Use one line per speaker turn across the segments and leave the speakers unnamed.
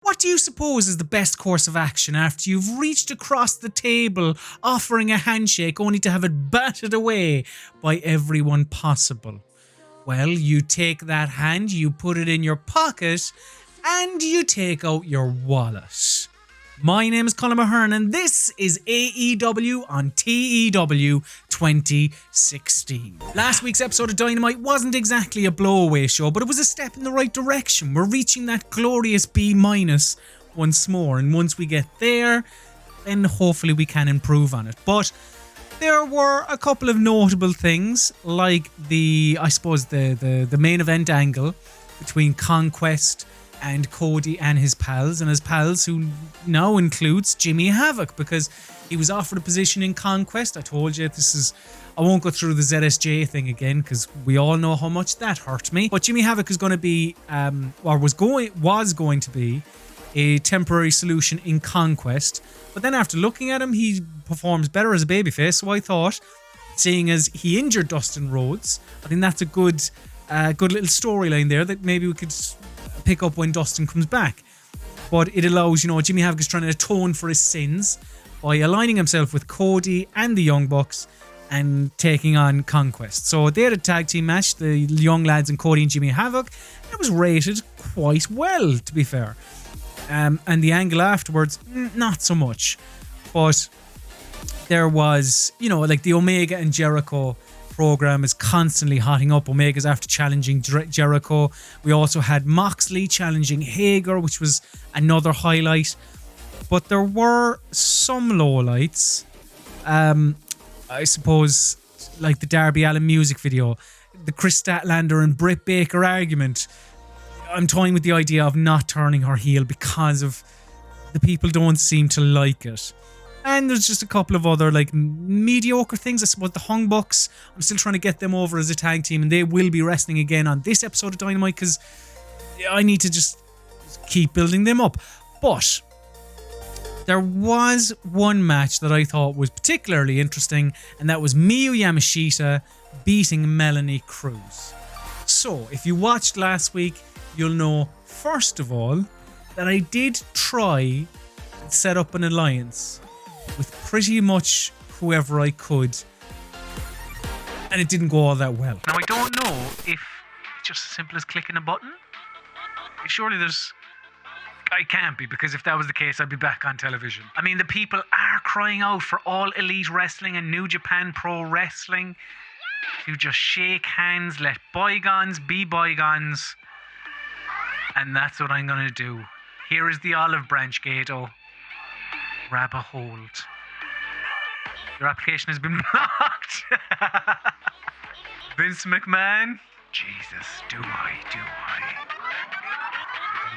What do you suppose is the best course of action after you've reached across the table offering a handshake only to have it batted away by everyone possible? Well, you take that hand, you put it in your pocket, and you take out your wallet. My name is ColmAhern, and this is AEW on TEW 2016. Last week's episode of Dynamite wasn't exactly a blowaway show, but it was a step in the right direction. We're reaching that glorious B- once more, and once we get there, then hopefully we can improve on it. But there were a couple of notable things, like the main event angle between Conquest and Cody and his pals, who now includes Jimmy Havoc, because he was offered a position in Conquest. I told you I won't go through the ZSJ thing again because we all know how much that hurt me. But Jimmy Havoc is going to be, was going to be a temporary solution in Conquest. But then after looking at him, he performs better as a babyface. So I thought, seeing as he injured Dustin Rhodes, I think that's a good little storyline there that maybe we could pick up when Dustin comes back. But it allows, Jimmy Havoc is trying to atone for his sins by aligning himself with Cody and the Young Bucks and taking on Conquest. So they had a tag team match, the young lads and Cody and Jimmy Havoc. It was rated quite well, to be fair. And the angle afterwards, not so much. But there was, like the Omega and Jericho program is constantly hotting up. Omega's after challenging Jericho. We also had Moxley challenging Hager, which was another highlight. But there were some lowlights. I suppose, like the Darby Allin music video, the Chris Statlander and Britt Baker argument. I'm toying with the idea of not turning her heel because of the people don't seem to like it. And there's just a couple of other mediocre things. I suppose the Hung Bucks, I'm still trying to get them over as a tag team, and they will be wrestling again on this episode of Dynamite because I need to just keep building them up. But there was one match that I thought was particularly interesting, and that was Miyu Yamashita beating Melanie Cruz. So if you watched last week, you'll know, first of all, that I did try and set up an alliance with pretty much whoever I could, and it didn't go all that well. Now, I don't know if it's just as simple as clicking a button. Surely I can't be, because if that was the case, I'd be back on television. I mean, the people are crying out for All Elite Wrestling and New Japan Pro Wrestling to just shake hands, let bygones be bygones, and that's what I'm going to do. Here is the olive branch, Gato. Grab a hold. Your application has been blocked. Vince McMahon. Jesus, do I?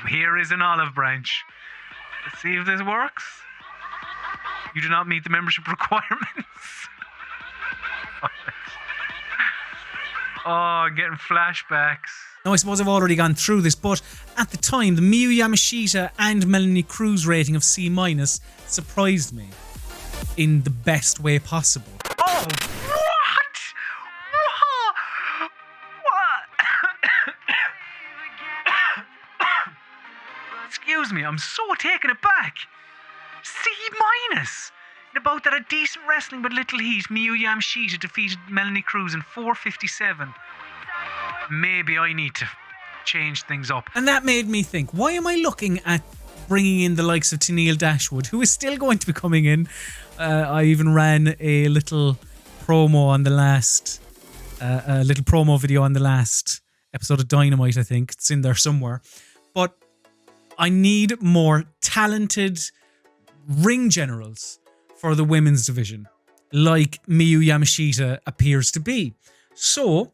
Here is an olive branch. Let's see if this works. You do not meet the membership requirements. Oh, I'm getting flashbacks. Now, I suppose I've already gone through this, but at the time, the Miyu Yamashita and Melanie Cruz rating of C- surprised me in the best way possible. Oh, what? Excuse me, I'm so taken aback. C-. In about that, a decent wrestling but little heat, Miyu Yamashita defeated Melanie Cruz in 4:57. Maybe I need to change things up. And that made me think, why am I looking at bringing in the likes of Tennille Dashwood, who is still going to be coming in? I even ran a little promo on the last, little promo video on the last episode of Dynamite, I think. It's in there somewhere. But I need more talented ring generals for the women's division, like Miyu Yamashita appears to be. So,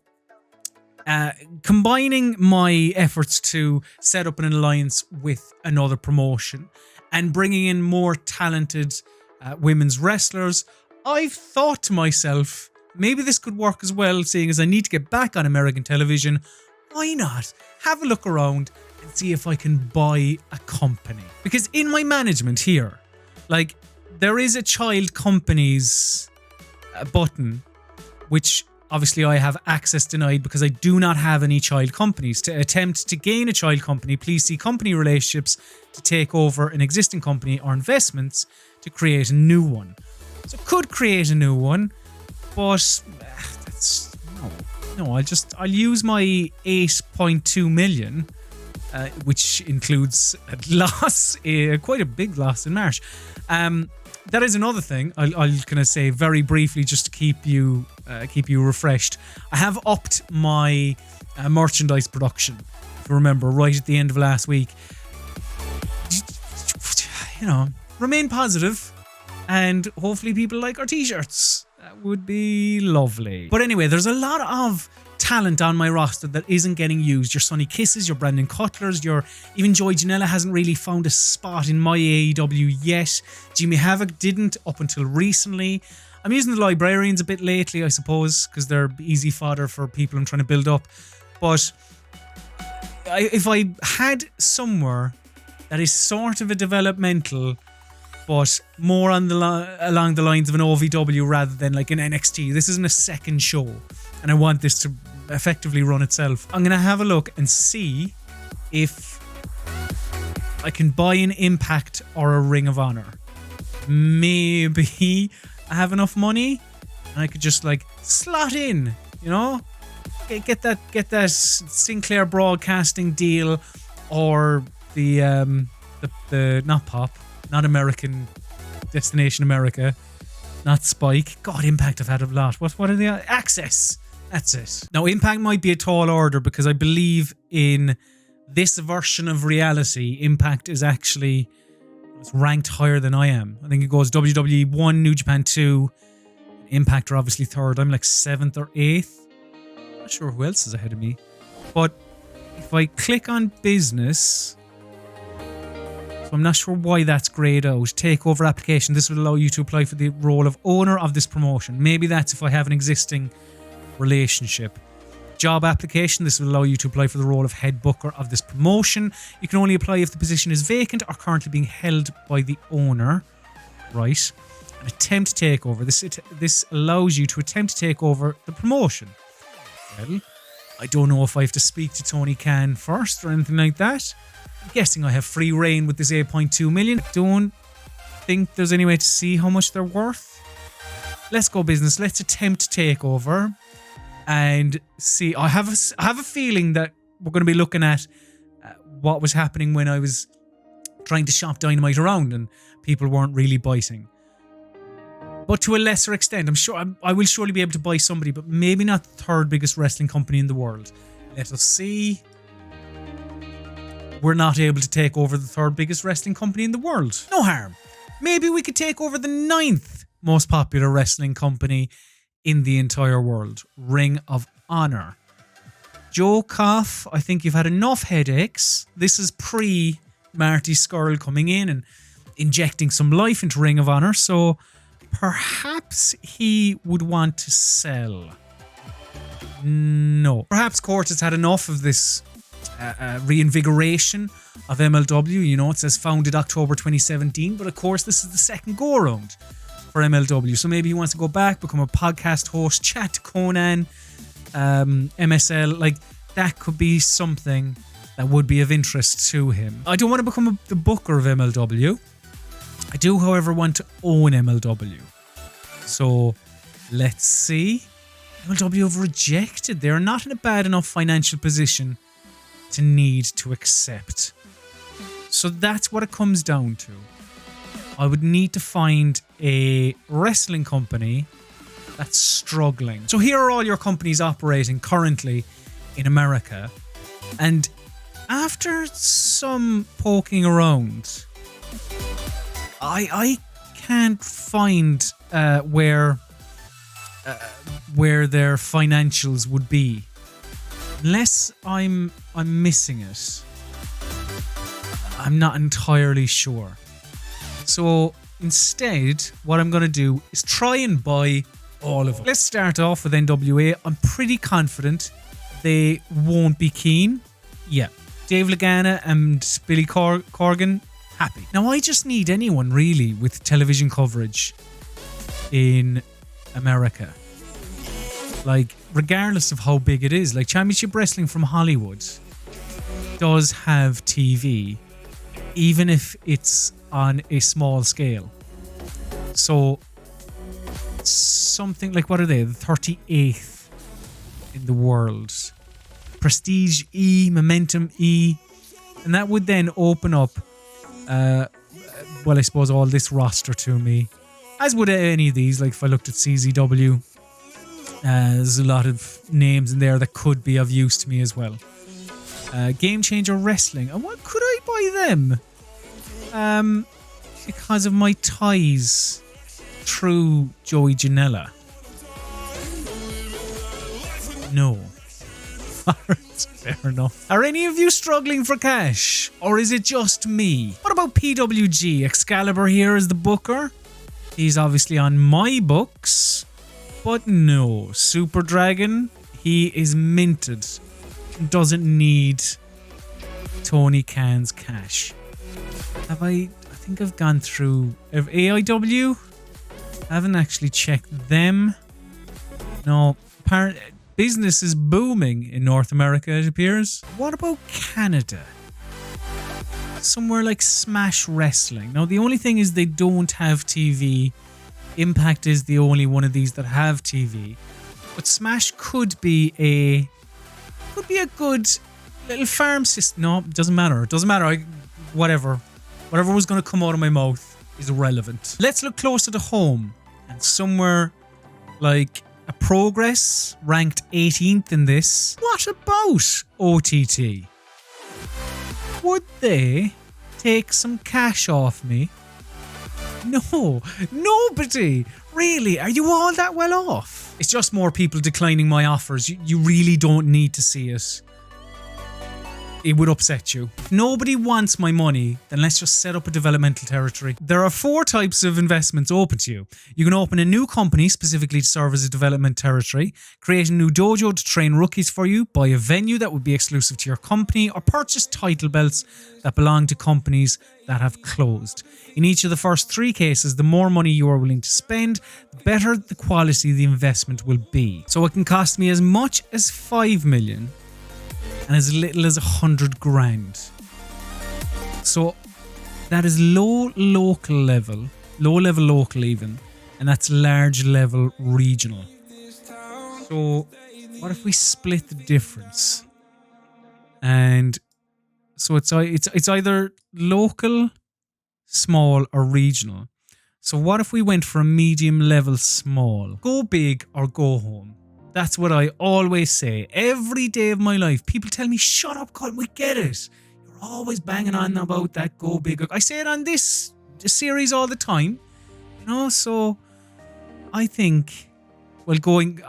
combining my efforts to set up an alliance with another promotion and bringing in more talented women's wrestlers, I've thought to myself, maybe this could work as well, seeing as I need to get back on American television. Why not have a look around and see if I can buy a company? Because in my management here, there is a child companies button, which obviously I have access denied because I do not have any child companies. To attempt to gain a child company, please see company relationships to take over an existing company or investments to create a new one. So I could create a new one, but that's no. I'll use my 8.2 million, which includes a loss, quite a big loss in March. That is another thing I'll kind of say very briefly just to keep you refreshed. I have upped my merchandise production. If you remember, right at the end of last week. You know, remain positive, and hopefully people like our t-shirts. That would be lovely. But anyway, there's a lot of talent on my roster that isn't getting used. Your Sonny Kisses, your Brandon Cutlers, your even Joey Janela hasn't really found a spot in my AEW yet. Jimmy Havoc didn't up until recently. I'm using the Librarians a bit lately, I suppose, because they're easy fodder for people I'm trying to build up. But if I had somewhere that is sort of a developmental, but more on along the lines of an OVW rather than like an NXT. This isn't a second show, and I want this to effectively run itself. I'm going to have a look and see if I can buy an Impact or a Ring of Honor. Maybe I have enough money and I could just like slot in, you know, get that Sinclair Broadcasting deal, or the not Pop, not American Destination America, not Spike. God, Impact have had a lot. What are they? Access. That's it. Now, Impact might be a tall order because I believe in this version of reality, Impact is actually ranked higher than I am. I think it goes WWE 1, New Japan 2, Impact are obviously third. I'm like 7th or 8th. Not sure who else is ahead of me. But if I click on business, so I'm not sure why that's grayed out. Takeover application. This will allow you to apply for the role of owner of this promotion. Maybe that's if I have an existing relationship. Job application. This will allow you to apply for the role of head booker of this promotion. You can only apply if the position is vacant or currently being held by the owner. Right. An attempt takeover. This allows you to attempt to take over the promotion. Well, I don't know if I have to speak to Tony Khan first or anything like that. I'm guessing I have free reign with this 8.2 million. I don't think there's any way to see how much they're worth. Let's go business. Let's attempt takeover and see. I have a feeling that we're going to be looking at what was happening when I was trying to shop Dynamite around and people weren't really biting. But to a lesser extent, I'm sure I will surely be able to buy somebody, but maybe not the third biggest wrestling company in the world. Let us see. We're not able to take over the third biggest wrestling company in the world. No harm. Maybe we could take over the 9th most popular wrestling company in the entire world. Ring of Honor. Joe Koff, I think you've had enough headaches. This is pre Marty Scurll coming in and injecting some life into Ring of Honor, so perhaps he would want to sell. No. Perhaps Court has had enough of this reinvigoration of MLW. You know, it says founded October 2017, but of course this is the second go around for MLW. So maybe he wants to go back, become a podcast host, chat to Conan, MSL. Like, that could be something that would be of interest to him. I don't want to become the booker of MLW. I do, however, want to own MLW. So, let's see. MLW have rejected. They're not in a bad enough financial position to need to accept. So that's what it comes down to. I would need to find a wrestling company that's struggling. So here are all your companies operating currently in America. And after some poking around, I can't find where their financials would be, unless I'm missing it. I'm not entirely sure. So instead, what I'm going to do is try and buy all of them. Let's start off with NWA. I'm pretty confident they won't be keen. Yeah, Dave Lagana and Billy Corgan. Happy. Now, I just need anyone really with television coverage in America. Like, regardless of how big it is, like Championship Wrestling from Hollywood does have TV, even if it's on a small scale. So something like, what are they? The 38th in the world. Prestige E, Momentum E. And that would then open up, well, I suppose all this roster to me. As would any of these, like if I looked at CZW, there's a lot of names in there that could be of use to me as well. Game Changer Wrestling. And what could I buy them? Because of my ties through Joey Janela. No. Fair enough. Are any of you struggling for cash? Or is it just me? What about PWG? Excalibur here is the booker. He's obviously on my books. But no. Super Dragon, he is minted. Doesn't need Tony Khan's cash. Have I think I've gone through AEW. I haven't actually checked them. No, business is booming in North America, it appears. What about Canada? Somewhere like Smash Wrestling. Now, the only thing is they don't have TV. Impact is the only one of these that have TV. But Smash could be a good little farm system. No, it doesn't matter. It doesn't matter. Whatever was going to come out of my mouth is irrelevant. Let's look closer to home. And somewhere like a Progress ranked 18th in this. What about OTT? Would they take some cash off me? No, nobody. Really? Are you all that well off? It's just more people declining my offers. You really don't need to see it. It would upset you. If nobody wants my money, then let's just set up a developmental territory. There are 4 types of investments open to you. You can open a new company specifically to serve as a development territory, create a new dojo to train rookies for you, buy a venue that would be exclusive to your company, or purchase title belts that belong to companies that have closed. In each of the first 3 cases, the more money you are willing to spend, the better the quality of the investment will be. So it can cost me as much as 5 million and as little as 100 grand. So that is low level local even, and that's large level regional. So what if we split the difference? And so it's either local, small, or regional. So what if we went for a medium level small? Go big or go home. That's what I always say. Every day of my life, people tell me, shut up, Colm, we get it. You're always banging on about that go big. I say it on this series all the time. You know, so I think, well, going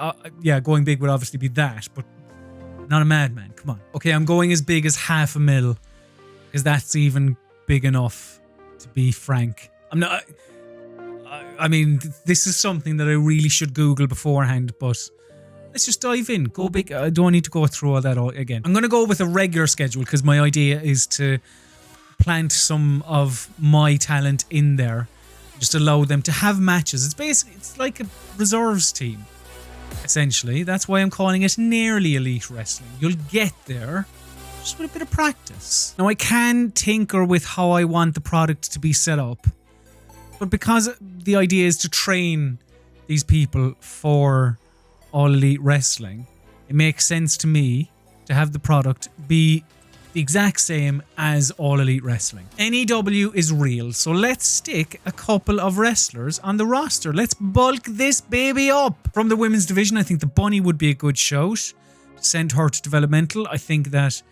big would obviously be that, but not a madman. Come on. Okay, I'm going as big as $500,000 because that's even big enough, to be frank. I mean, this is something that I really should Google beforehand, but let's just dive in. Go big. I don't need to go through all that again. I'm going to go with a regular schedule because my idea is to plant some of my talent in there. Just allow them to have matches. It's like a reserves team, essentially. That's why I'm calling it nearly elite wrestling. You'll get there just with a bit of practice. Now, I can tinker with how I want the product to be set up, but because the idea is to train these people for All Elite Wrestling, it makes sense to me to have the product be the exact same as All Elite Wrestling. NEW is real, so let's stick a couple of wrestlers on the roster. Let's bulk this baby up. From the women's division, I think the Bunny would be a good shout. Send her to developmental. I think that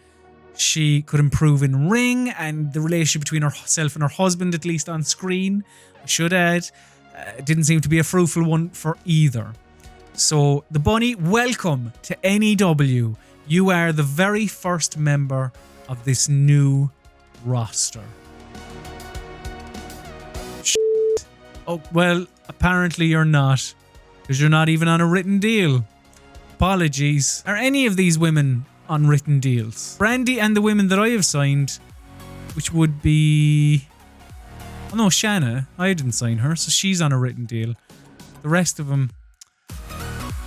she could improve in ring and the relationship between herself and her husband, at least on screen, I should add, didn't seem to be a fruitful one for either. So, the Bunny, welcome to NEW. You are the very first member of this new roster. Shit. Oh, well, apparently you're not, because you're not even on a written deal. Apologies. Are any of these women on written deals? Brandy and the women that I have signed, which would be... Oh no, Shanna. I didn't sign her, so she's on a written deal. The rest of them...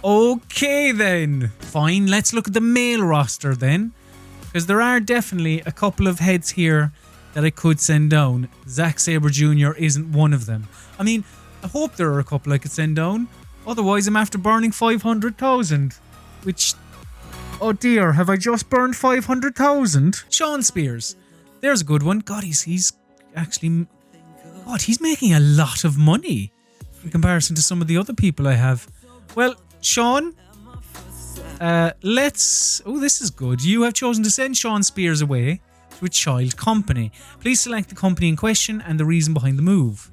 Okay then. Fine, let's look at the male roster then. Because there are definitely a couple of heads here that I could send down. Zack Sabre Jr. isn't one of them. I mean, I hope there are a couple I could send down. Otherwise, I'm after burning 500,000. Which, oh dear, have I just burned 500,000? Shawn Spears. There's a good one. God, he's actually... God, he's making a lot of money in comparison to some of the other people I have. Well, Shawn, let's... Oh, this is good. You have chosen to send Shawn Spears away to a child company. Please select the company in question and the reason behind the move.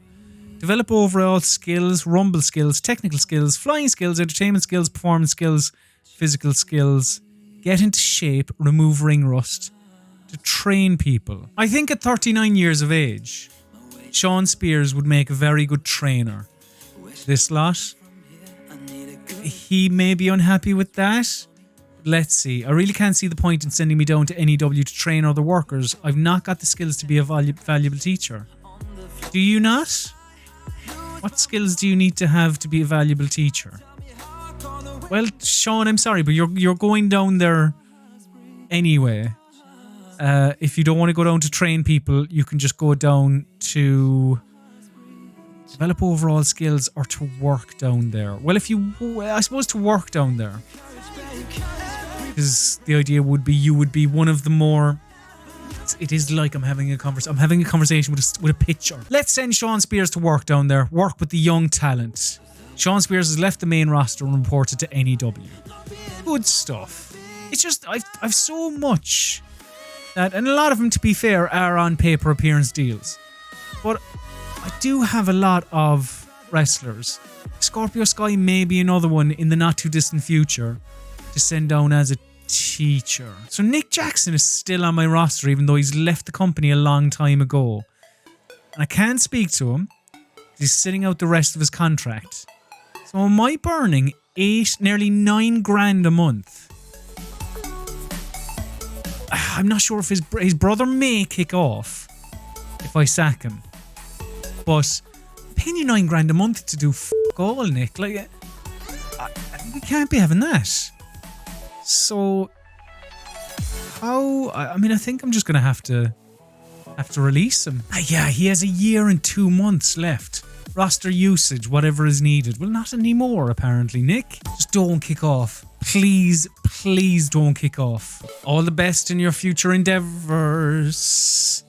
Develop overall skills, rumble skills, technical skills, flying skills, entertainment skills, performance skills, physical skills. Get into shape, remove ring rust. To train people. I think at 39 years of age, Shawn Spears would make a very good trainer. This lot, he may be unhappy with that. Let's see. I really can't see the point in sending me down to NEW to train other workers. I've not got the skills to be a valuable teacher. Do you not? What skills do you need to have to be a valuable teacher? Well, Shawn, I'm sorry, but you're going down there anyway. If you don't want to go down to train people, you can just go down to develop overall skills or to work down there. Well, I suppose to work down there. Because the idea would be you would be one of the more... It is like I'm having a conversation with a pitcher. Let's send Shawn Spears to work down there. Work with the young talent. Shawn Spears has left the main roster and reported to NEW. Good stuff. It's just, I've so much... and a lot of them, to be fair, are on pay-per appearance deals. But I do have a lot of wrestlers. Scorpio Sky may be another one in the not-too-distant future to send down as a teacher. So Nick Jackson is still on my roster, even though he's left the company a long time ago. And I can't speak to him. He's sitting out the rest of his contract. So am I burning nearly 9 grand a month? I'm not sure if his brother may kick off if I sack him. But I'm paying you 9 grand a month to do fuck all, Nick. Like, we can't be having that. So, how? I mean, I think I'm just gonna have to release him. Yeah, he has a year and 2 months left. Roster usage, whatever is needed. Well, not anymore, apparently, Nick. Just don't kick off. Please don't kick off. All the best in your future endeavors.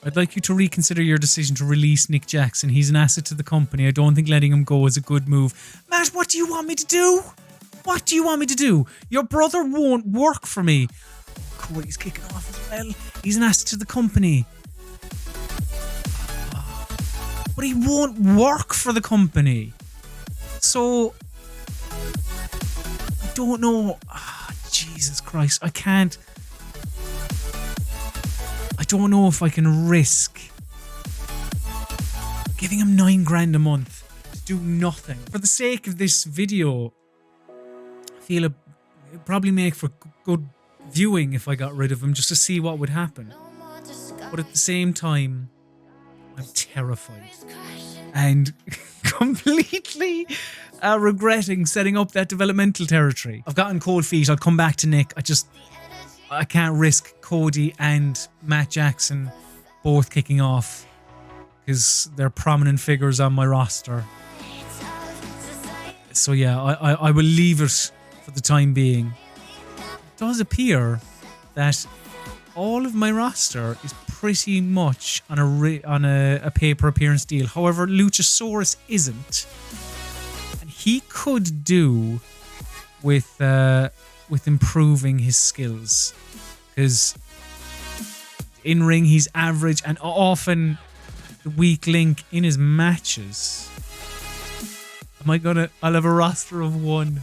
I'd like you to reconsider your decision to release Nick Jackson. He's an asset to the company. I don't think letting him go is a good move. Matt, what do you want me to do? What do you want me to do? Your brother won't work for me. Cody's kicking off as well. He's an asset to the company. But he won't work for the company. So... I don't know. Jesus Christ. I can't. I don't know if I can risk giving him 9 grand a month to do nothing. For the sake of this video, I feel it would probably make for good viewing if I got rid of him just to see what would happen. But at the same time, I'm terrified. And completely regretting setting up that developmental territory. I've gotten cold feet. I'll come back to Nick. I can't risk Cody and Matt Jackson both kicking off because they're prominent figures on my roster. So yeah, I will leave it for the time being. It does appear that all of my roster is pretty much on a pay-per appearance deal. However, Luchasaurus isn't, and he could do with improving his skills, because in ring he's average and often the weak link in his matches. I'll have a roster of 1.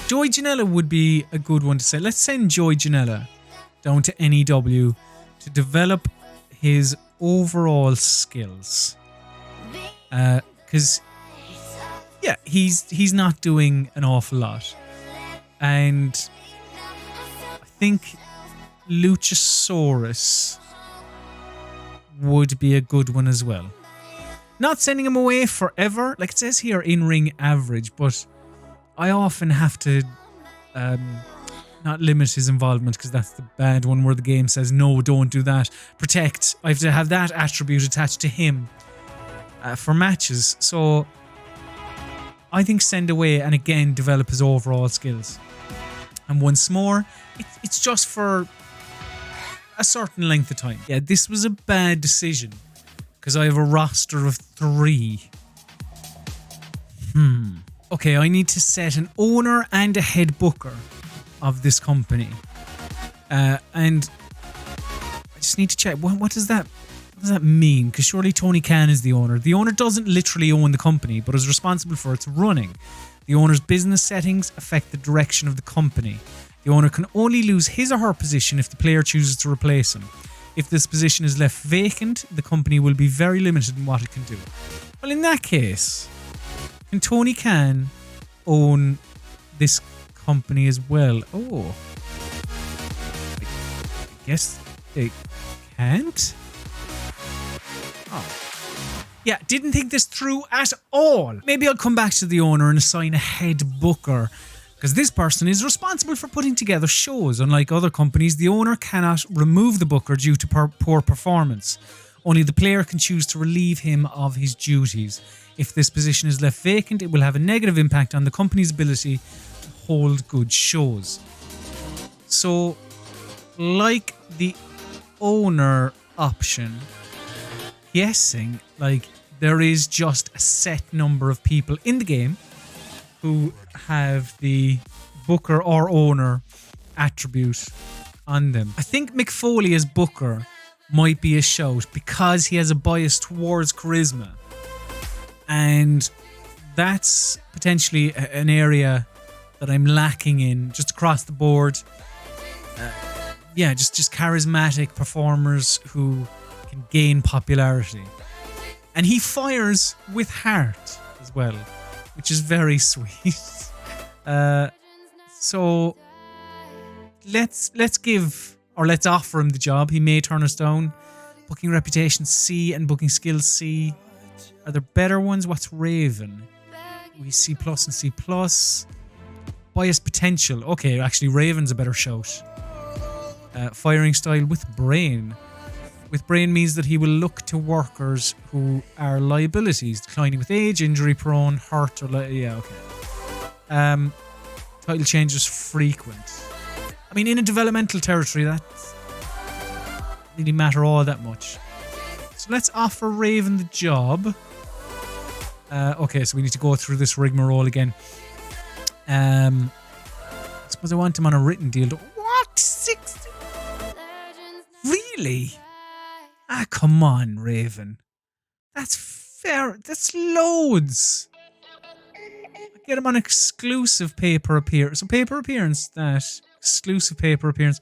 Joey Janela would be a good one to say. Let's send Joey Janela down to NEW to develop his overall skills. Because, yeah, he's not doing an awful lot. And I think Luchasaurus would be a good one as well. Not sending him away forever. Like it says here, in-ring average, but I often have to not limit his involvement because that's the bad one where the game says, no, don't do that. Protect. I have to have that attribute attached to him for matches. So I think send away and again develop his overall skills. And once more, it's just for a certain length of time. Yeah, this was a bad decision because I have a roster of 3. Okay, I need to set an owner and a head booker of this company. And I just need to check, what does that mean? Because surely Tony Khan is the owner. The owner doesn't literally own the company, but is responsible for its running. The owner's business settings affect the direction of the company. The owner can only lose his or her position if the player chooses to replace him. If this position is left vacant, the company will be very limited in what it can do. Well, in that case, can Tony Khan own this company as well? Oh, I guess they can't. Oh. Yeah, didn't think this through at all. Maybe I'll come back to the owner and assign a head booker, because this person is responsible for putting together shows. Unlike other companies, the owner cannot remove the booker due to poor performance. Only the player can choose to relieve him of his duties. If this position is left vacant, it will have a negative impact on the company's ability to hold good shows. So, like the owner option, guessing like there is just a set number of people in the game who have the booker or owner attribute on them. I think Mick Foley as booker might be a shout because he has a bias towards charisma, and that's potentially an area that I'm lacking in just across the board. Just charismatic performers who can gain popularity. And he fires with heart as well, which is very sweet. So let's give, or let's offer him the job. He may turn us down. Booking reputation C and booking skills C. Are there better ones? What's Raven? We C+ and C+. Bias potential. Okay, actually Raven's a better shout. Firing style with brain. With brain means that he will look to workers who are liabilities, declining with age, injury prone, hurt, or title changes frequent. I mean, in a developmental territory, that doesn't really matter all that much. So let's offer Raven the job. Okay, so we need to go through this rigmarole again. I suppose I want him on a written deal. What? 60? Really? Ah, come on, Raven. That's fair. That's loads. Get him on exclusive paper appearance. So paper appearance, that. Exclusive paper appearance.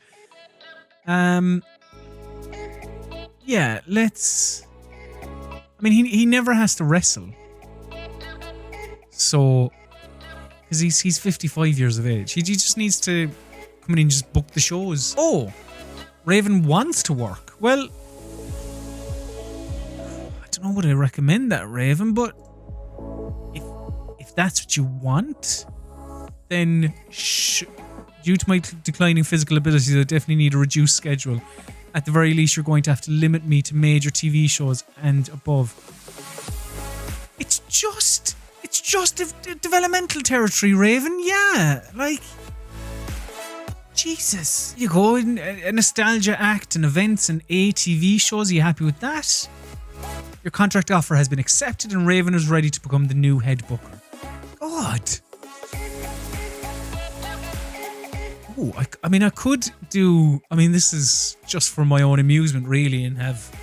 Yeah, let's... I mean, he never has to wrestle. So... Because he's 55 years of age. He just needs to come in and just book the shows. Oh! Raven wants to work. Well... I don't know would I recommend that, Raven, but if that's what you want, then due to my declining physical abilities, I definitely need a reduced schedule. At the very least, you're going to have to limit me to major TV shows and above. It's just a developmental territory, Raven. Yeah, like, Jesus. You go in a nostalgia act and events and ATV shows. Are you happy with that? Your contract offer has been accepted and Raven is ready to become the new head booker. God. Oh, I mean, I could do... I mean, this is just for my own amusement, really, and have,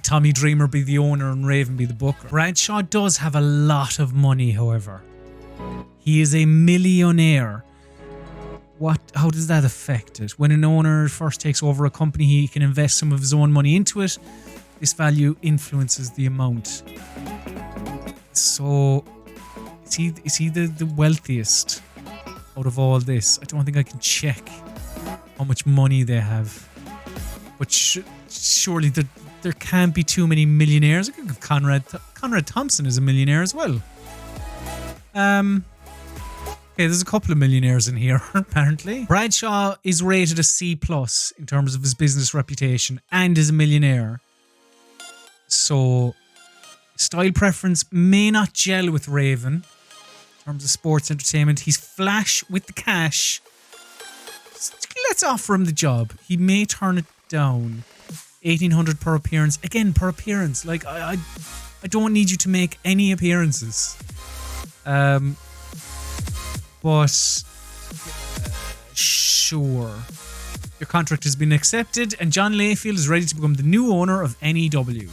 Tommy Dreamer be the owner and Raven be the booker. Bradshaw does have a lot of money, however. He is a millionaire. How does that affect it? When an owner first takes over a company, he can invest some of his own money into it. This value influences the amount. So, is he the wealthiest out of all this? I don't think I can check how much money they have. But surely the there can't be too many millionaires. I think of Conrad Thompson is a millionaire as well. Okay, there's a couple of millionaires in here, apparently. Bradshaw is rated a C+ in terms of his business reputation and is a millionaire. So, style preference may not gel with Raven in terms of sports entertainment. He's flash with the cash. Let's offer him the job. He may turn it down. 1,800 per appearance. Again, per appearance. Like, I don't need you to make any appearances. But sure. Your contract has been accepted and John Layfield is ready to become the new owner of NEW.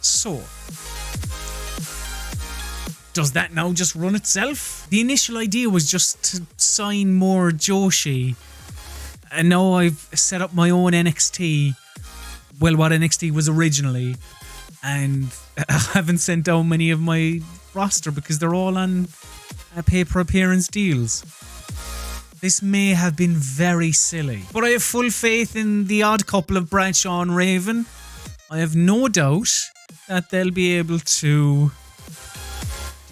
So, does that now just run itself? The initial idea was just to sign more Joshi. And now I've set up my own NXT. Well, what NXT was originally. And I haven't sent down many of my roster because they're all on pay-per-appearance deals. This may have been very silly. But I have full faith in the odd couple of Bradshaw and Raven. I have no doubt that they'll be able to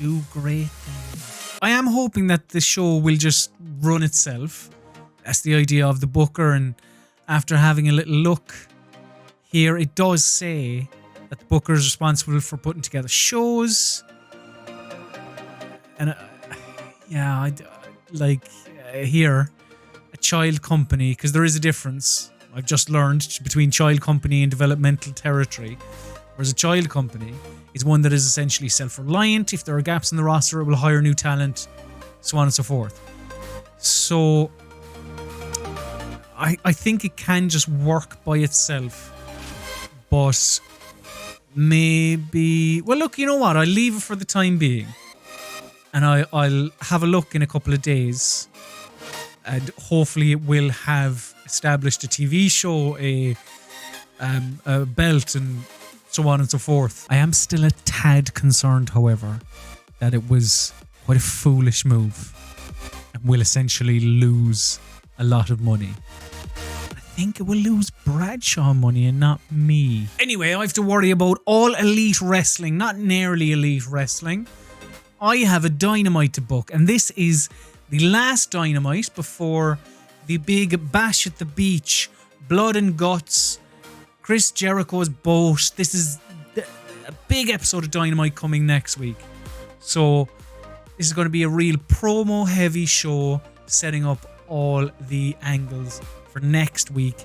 do great things. I am hoping that the show will just run itself. That's the idea of the booker, and after having a little look here, it does say that the booker is responsible for putting together shows. And here, a child company, because there is a difference, I've just learned, between child company and developmental territory. Whereas a child company is one that is essentially self-reliant. If there are gaps in the roster, it will hire new talent, so on and so forth. So I think it can just work by itself. But maybe... Well, look, you know what? I'll leave it for the time being. And I'll have a look in a couple of days. And hopefully it will have established a TV show, a belt, and so on and so forth. I am still a tad concerned, however, that it was quite a foolish move and will essentially lose a lot of money. I think it will lose Bradshaw money and not me. Anyway, I have to worry about All Elite Wrestling, not nearly Elite Wrestling. I have a Dynamite to book, and this is the last Dynamite before the big Bash at the Beach, Blood and Guts, Chris Jericho's boat. This is a big episode of Dynamite coming next week. So this is going to be a real promo-heavy show, setting up all the angles for next week.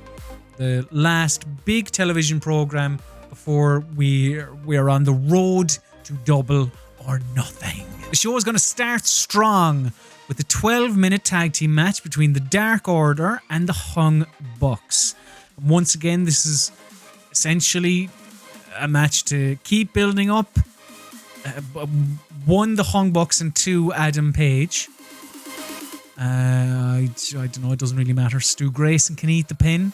The last big television program before we're on the road to Double or Nothing. The show is going to start strong with a 12-minute tag team match between the Dark Order and the Hung Bucks. And once again, this is essentially a match to keep building up. 1, the Hung Bucks, and 2, Adam Page. I don't know, it doesn't really matter. Stu Grayson can eat the pin.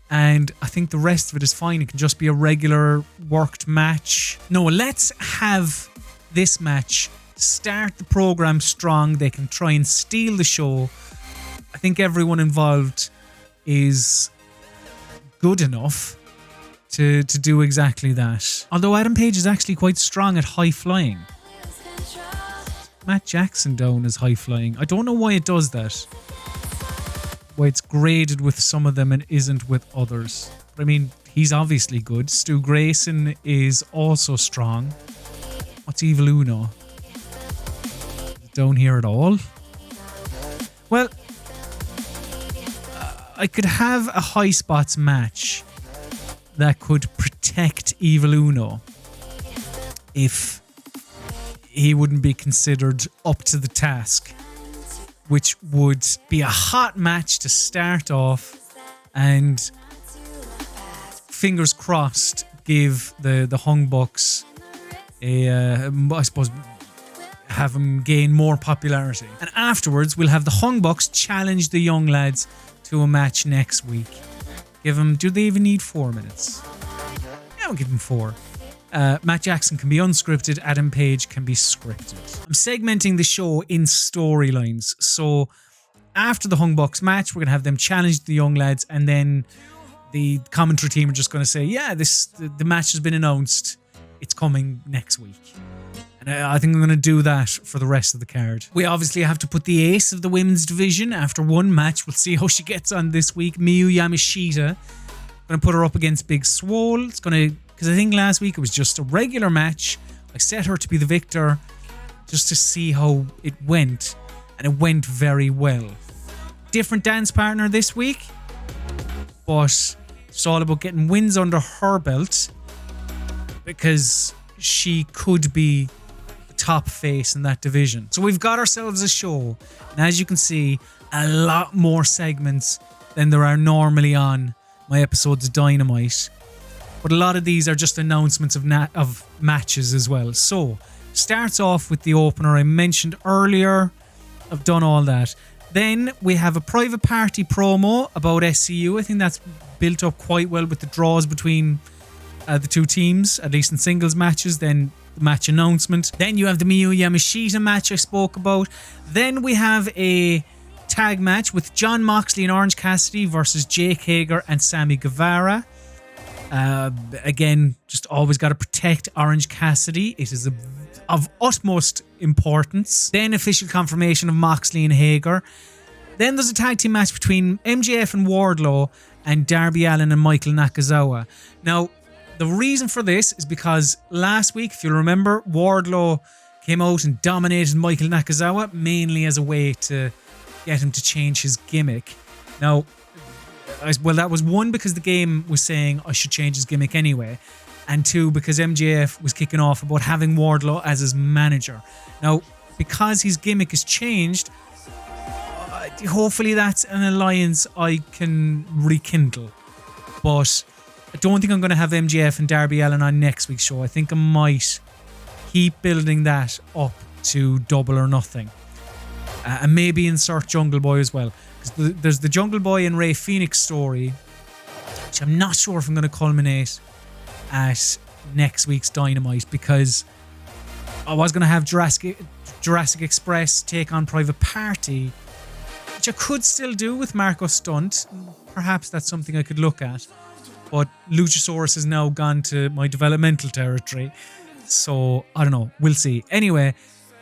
And I think the rest of it is fine. It can just be a regular worked match. No, let's have this match start the program strong. They can try and steal the show. I think everyone involved is good enough to do exactly that. Although Adam Page is actually quite strong at high flying. Matt Jackson down as high flying. I don't know why it does that. Why it's graded with some of them and isn't with others. But I mean, he's obviously good. Stu Grayson is also strong. What's Evil Uno? Down here at all? Well, I could have a high spots match that could protect Evil Uno if he wouldn't be considered up to the task, which would be a hot match to start off, and fingers crossed give the Hung Bucks I suppose have them gain more popularity. And afterwards we'll have the Hung Bucks challenge the young lads to a match next week. Give them, do they even need 4 minutes? Yeah, I'll give them 4. Matt Jackson can be unscripted, Adam Page can be scripted. I'm segmenting the show in storylines. So after the Hung Bucks match, we're going to have them challenge the young lads, and then the commentary team are just going to say, yeah, the match has been announced. It's coming next week. And I think I'm going to do that for the rest of the card. We obviously have to put the ace of the women's division after one match. We'll see how she gets on this week. Miyu Yamashita. Going to put her up against Big Swole. It's going to, because I think last week it was just a regular match. I set her to be the victor just to see how it went. And it went very well. Different dance partner this week. But it's all about getting wins under her belt. Because she could be top face in that division. So we've got ourselves a show, and as you can see, a lot more segments than there are normally on my episodes of Dynamite, but a lot of these are just announcements of matches as well. So starts off with the opener I mentioned earlier. I've done all that. Then we have a private party promo about SCU. I think that's built up quite well with the draws between the two teams, at least in singles matches. Then the match announcement. Then you have the Miyu Yamashita match I spoke about. Then we have a tag match with Jon Moxley and Orange Cassidy versus Jake Hager and Sammy Guevara. Again, just always got to protect Orange Cassidy. It is of utmost importance. Then official confirmation of Moxley and Hager. Then there's a tag team match between MJF and Wardlow and Darby Allin and Michael Nakazawa. Now, the reason for this is because last week, if you remember, Wardlow came out and dominated Michael Nakazawa, mainly as a way to get him to change his gimmick. Now, well, that was one, because the game was saying I should change his gimmick anyway, and two, because MJF was kicking off about having Wardlow as his manager. Now, because his gimmick has changed, hopefully that's an alliance I can rekindle. But I don't think I'm going to have MJF and Darby Allin on next week's show. I think I might keep building that up to Double or Nothing. And maybe insert Jungle Boy as well. Because there's the Jungle Boy and Rey Fenix story, which I'm not sure if I'm going to culminate at next week's Dynamite, because I was going to have Jurassic Express take on Private Party, which I could still do with Marco Stunt. Perhaps that's something I could look at. But Luchasaurus has now gone to my developmental territory. So, I don't know. We'll see. Anyway,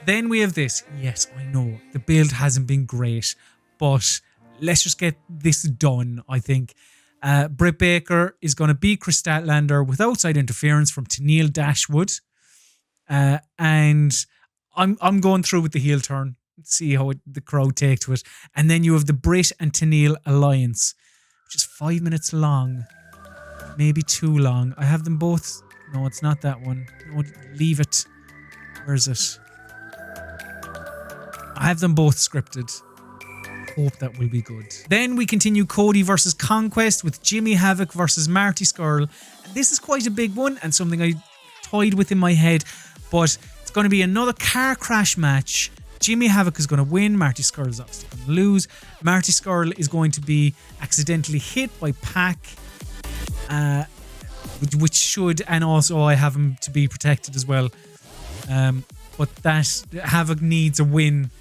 then we have this. Yes, I know. The build hasn't been great. But let's just get this done, I think. Britt Baker is going to beat Chris Statlander with outside interference from Tenille Dashwood. And I'm going through with the heel turn. See how the crowd take to it. And then you have the Britt and Tenille Alliance, which is 5 minutes long. Maybe too long. I have them both. No, it's not that one. No, leave it. Where is it? I have them both scripted. Hope that will be good. Then we continue Cody versus Conquest with Jimmy Havoc versus Marty Scurll. And this is quite a big one and something I toyed with in my head. But it's going to be another car crash match. Jimmy Havoc is going to win. Marty Scurll is obviously going to lose. Marty Scurll is going to be accidentally hit by PAC. Which should, and also I have him to be protected as well. But that Havoc needs a win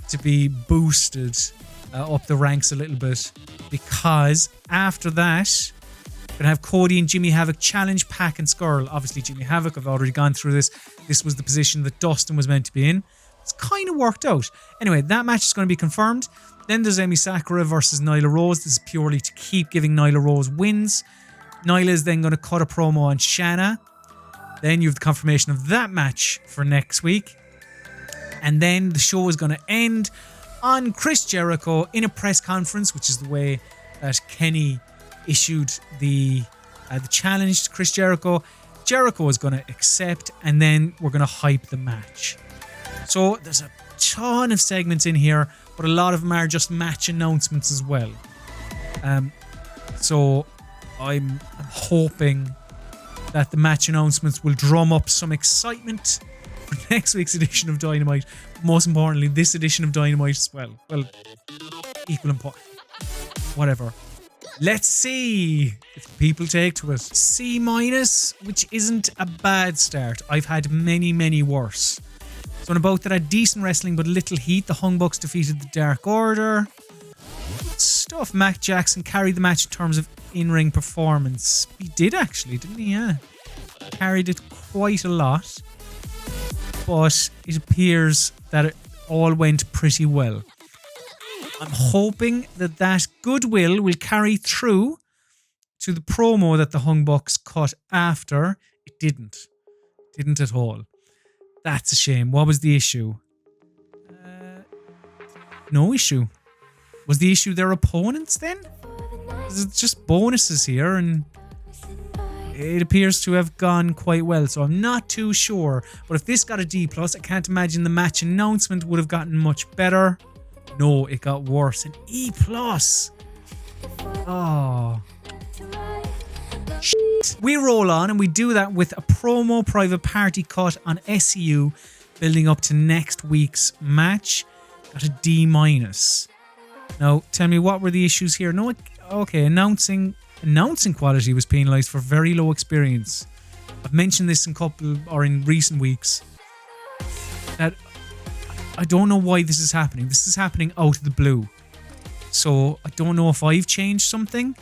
to be boosted up the ranks a little bit, because after that, we're going to have Cody and Jimmy Havoc challenge PAC and Scurll. Obviously, Jimmy Havoc, I've already gone through this. This was the position that Dustin was meant to be in. It's kind of worked out. Anyway, that match is going to be confirmed. Then there's Emi Sakura versus Nyla Rose. This is purely to keep giving Nyla Rose wins. Nyla is then going to cut a promo on Shanna. Then you have the confirmation of that match for next week. And then the show is going to end on Chris Jericho in a press conference, which is the way that Kenny issued the challenge to Chris Jericho. Jericho is going to accept, and then we're going to hype the match. So there's a ton of segments in here, but a lot of them are just match announcements as well. So I'm hoping that the match announcements will drum up some excitement for next week's edition of Dynamite. Most importantly, this edition of Dynamite as well. Well, equal important. Whatever. Let's see if people take to it. C-, which isn't a bad start. I've had many, many worse. So on about that had decent wrestling but little heat. The Hung Bucks defeated the Dark Order. stuff. Matt Jackson carried the match in terms of in-ring performance. He did actually, didn't he? Yeah. Carried it quite a lot. But it appears that it all went pretty well. I'm hoping that that goodwill will carry through to the promo that the Young Bucks cut after. It didn't. Didn't at all. That's a shame. What was the issue? No issue. Was the issue their opponents then? It's just bonuses here, and it appears to have gone quite well, so I'm not too sure. But if this got a D+, I can't imagine the match announcement would have gotten much better. No, it got worse. An E+. Oh. Shit. We roll on, and we do that with a promo private party cut on SEU, building up to next week's match. Got a D-. Now, tell me, what were the issues here? No, okay, announcing quality was penalised for very low experience. I've mentioned this in recent weeks, that I don't know why this is happening. This is happening out of the blue. So I don't know if I've changed something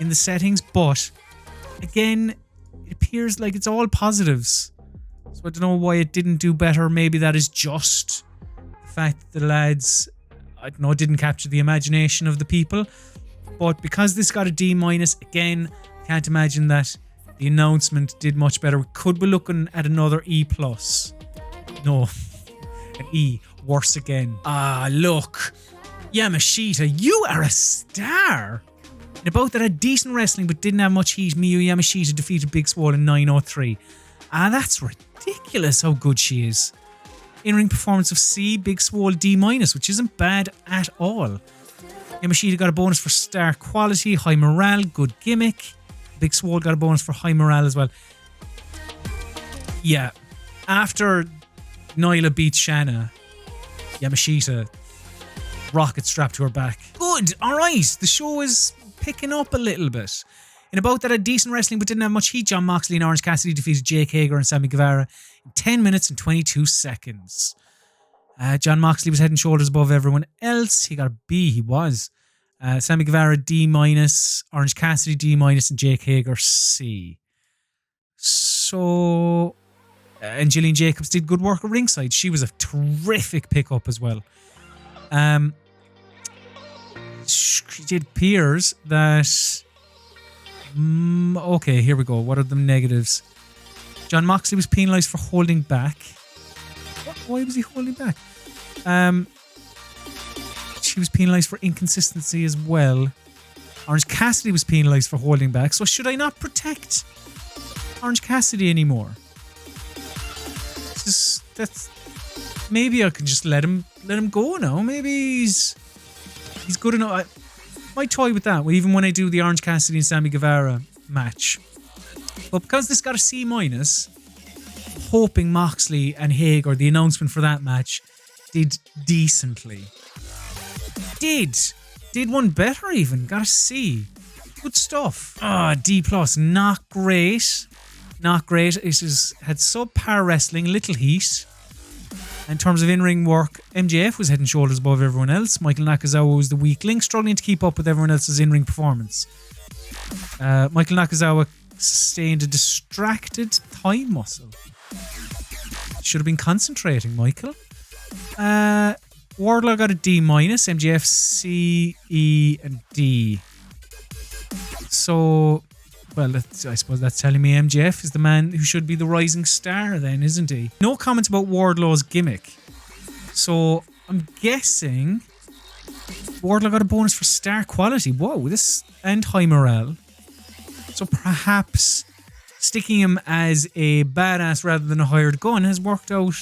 in the settings, but again, it appears like it's all positives. So I don't know why it didn't do better. Maybe that is just the fact that the lads, I don't know, didn't capture the imagination of the people. But because this got a D-, again, can't imagine that the announcement did much better. We could be looking at another E+. No, an E. Worse again. Ah, look. Yamashita, you are a star. And about that had decent wrestling but didn't have much heat. Miyu Yamashita defeated Big Swole in 9:03. Ah, that's ridiculous how good she is. In-ring performance of C, Big Swole D-, which isn't bad at all. Yamashita got a bonus for star quality, high morale, good gimmick. Big Swole got a bonus for high morale as well. Yeah, after Nyla beats Shanna, Yamashita rocket strapped to her back. Good, alright, the show is picking up a little bit. In about that, had decent wrestling but didn't have much heat. Jon Moxley and Orange Cassidy defeated Jake Hager and Sammy Guevara in 10 minutes and 22 seconds. Jon Moxley was head and shoulders above everyone else. He got a B, he was. Sammy Guevara D-, Orange Cassidy D-, and Jake Hager C. So, and Jillian Jacobs did good work at ringside. She was a terrific pickup as well. It appears that... okay, here we go. What are the negatives? Jon Moxley was penalised for holding back. Why was he holding back? She was penalised for inconsistency as well. Orange Cassidy was penalised for holding back. So should I not protect Orange Cassidy anymore? Maybe I can just let him go now. Maybe he's good enough. I might toy with that, even when I do the Orange Cassidy and Sammy Guevara match. But because this got a C-, hoping Moxley and Hager, the announcement for that match, did decently. Did one better even. Got a C. Good stuff. D+. Not great. Not great. It had subpar wrestling, little heat. In terms of in-ring work, MJF was head and shoulders above everyone else. Michael Nakazawa was the weak link, struggling to keep up with everyone else's in-ring performance. Michael Nakazawa sustained a distracted thigh muscle. Should have been concentrating, Michael. Wardlow got a D-, MJF C, E, and D. So, well, I suppose that's telling me MJF is the man who should be the rising star then, isn't he? No comments about Wardlow's gimmick. So, I'm guessing Wardlow got a bonus for star quality. Whoa, and high morale. So perhaps sticking him as a badass rather than a hired gun has worked out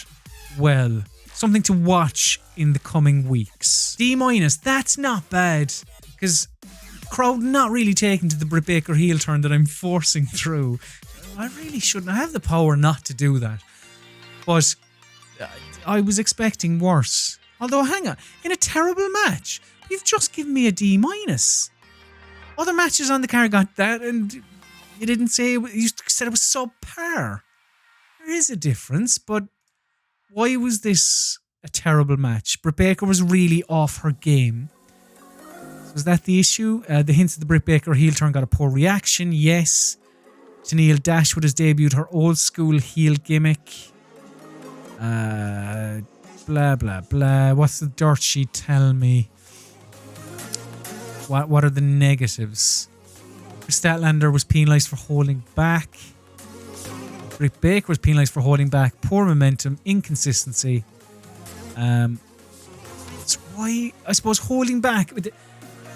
well. Something to watch in the coming weeks. D-, that's not bad. Because crowd not really taken to the Britt Baker heel turn that I'm forcing through. I really shouldn't. I have the power not to do that. But I was expecting worse. Although, hang on. In a terrible match, you've just given me a D-. Other matches on the card got that, and you didn't say... You said it was subpar. There is a difference, but why was this a terrible match? Britt Baker was really off her game. Was that the issue? The hints of the Britt Baker heel turn got a poor reaction. Yes. Tennille Dashwood has debuted her old school heel gimmick. Blah, blah, blah. What's the dirt sheet tell me? What are the negatives? Chris Statlander was penalised for holding back. Britt Baker was penalised for holding back. Poor momentum, inconsistency. That's why, I suppose, holding back.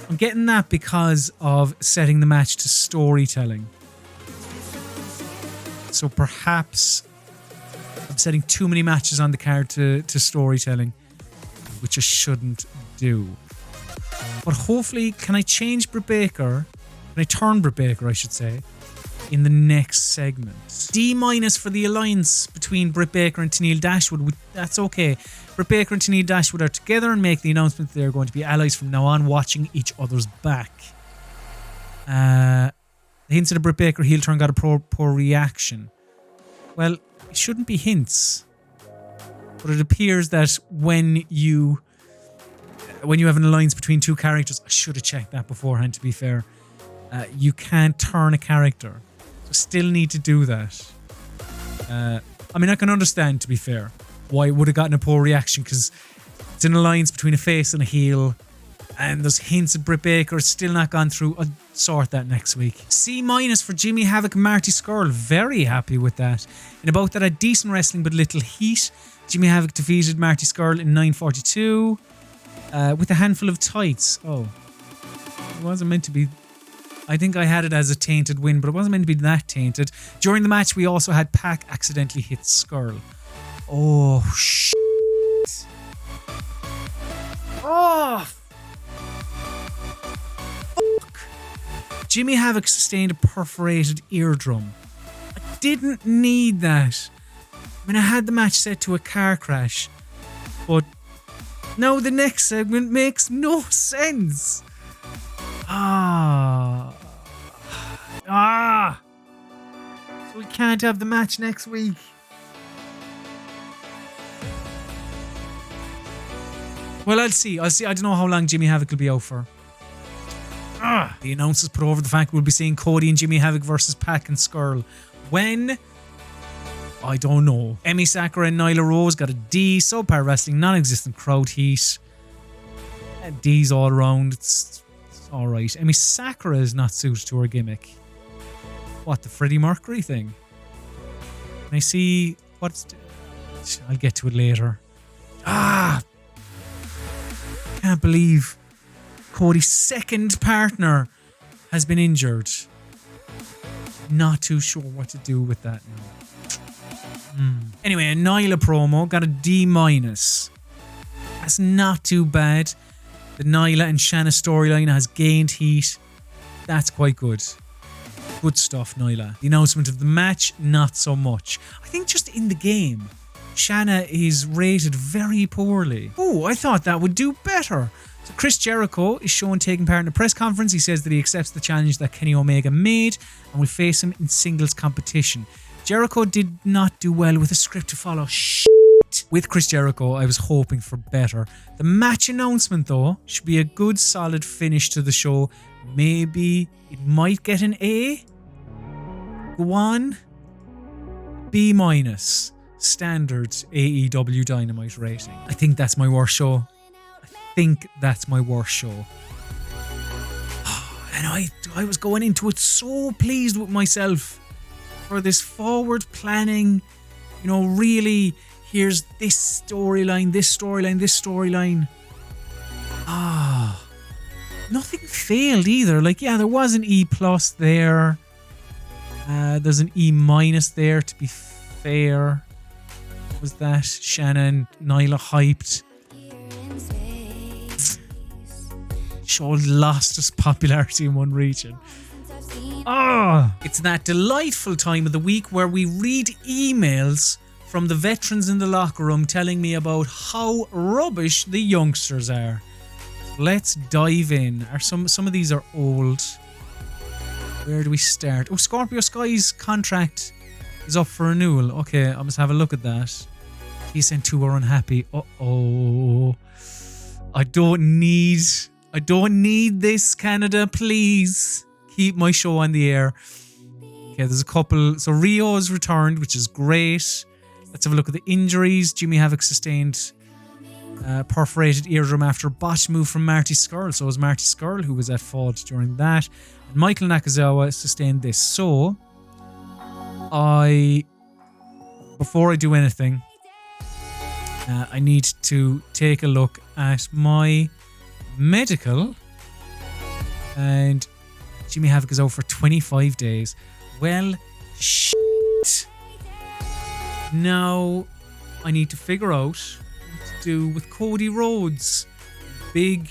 I'm getting that because of setting the match to storytelling. So perhaps I'm setting too many matches on the card to storytelling, which I shouldn't do. But hopefully, can I change Britt Baker? Can I turn Britt Baker, I should say, in the next segment? D- for the alliance between Britt Baker and Tennille Dashwood. That's okay. Britt Baker and Tennille Dashwood are together and make the announcement that they're going to be allies from now on, watching each other's back. The hints of the Britt Baker heel turn got a poor reaction. Well, it shouldn't be hints. But it appears that when you have an alliance between two characters, I should have checked that beforehand, to be fair. You can't turn a character. So still need to do that. I mean, I can understand, to be fair, why it would have gotten a poor reaction, because it's an alliance between a face and a heel, and there's hints of Britt Baker. It's still not gone through. I'll sort that next week. C- for Jimmy Havoc and Marty Scurll. Very happy with that. In about that, had decent wrestling but little heat. Jimmy Havoc defeated Marty Scurll in 9:42 with a handful of tights. Oh, it wasn't meant to be. I think I had it as a tainted win, but it wasn't meant to be that tainted. During the match, we also had PAC accidentally hit Scurll. Oh, shit. Oh, fuck. Jimmy Havoc sustained a perforated eardrum. I didn't need that. I mean, I had the match set to a car crash, but now the next segment makes no sense. So we can't have the match next week. Well, I'll see. I don't know how long Jimmy Havoc will be out for. The announcers put over the fact we'll be seeing Cody and Jimmy Havoc versus PAC and Scurll. When? I don't know. Emi Sakura and Nyla Rose got a D. Subpar wrestling, non-existent crowd heat. D's all around. It's alright. Emi Sakura is not suited to her gimmick. What, the Freddie Mercury thing? Can I see what's... I'll get to it later. Can't believe Cody's second partner has been injured. Not too sure what to do with that now. Anyway, a Nyla promo got a D-. That's not too bad. The Nyla and Shanna storyline has gained heat. That's quite good. Good stuff, Nyla. The announcement of the match, not so much. I think just in the game, Shanna is rated very poorly. Oh, I thought that would do better. So Chris Jericho is shown taking part in a press conference. He says that he accepts the challenge that Kenny Omega made and will face him in singles competition. Jericho did not do well with a script to follow. With Chris Jericho, I was hoping for better. The match announcement, though, should be a good, solid finish to the show. Maybe it might get an A. Go on. B-. Standard AEW Dynamite rating. I think that's my worst show. And I was going into it so pleased with myself for this forward planning, really, here's this storyline. Nothing failed either. There was an E+ there. There's an E- there, to be fair. What was that? Shanna and Nyla hyped. Show lost its popularity in one region. It's that delightful time of the week where we read emails from the veterans in the locker room telling me about how rubbish the youngsters are. Let's dive in. Some of these are old. Where do we start? Oh, Scorpio Sky's contract is up for renewal. Okay, I must have a look at that. TSN2 are unhappy. I don't need I don't need this, Canada. Please keep my show on the air. Okay, there's a couple. So Rio has returned, which is great. Let's have a look at the injuries. Jimmy Havoc sustained perforated eardrum after a botch move from Marty Scurll. So it was Marty Scurll who was at fault during that. And Michael Nakazawa sustained this. So before I do anything, I need to take a look at my medical. And Jimmy Havoc is out for 25 days. Well, shit. Now I need to figure out what to do with Cody Rhodes. Big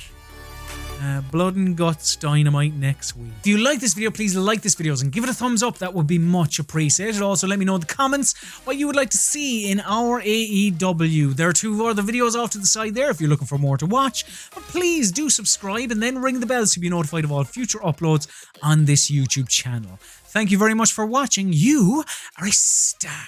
Blood and Guts Dynamite next week. If you like this video, please like this video and give it a thumbs up. That would be much appreciated. Also, let me know in the comments what you would like to see in our AEW. There are 2 other videos off to the side there if you're looking for more to watch. But please do subscribe and then ring the bell to be notified of all future uploads on this YouTube channel. Thank you very much for watching. You are a star.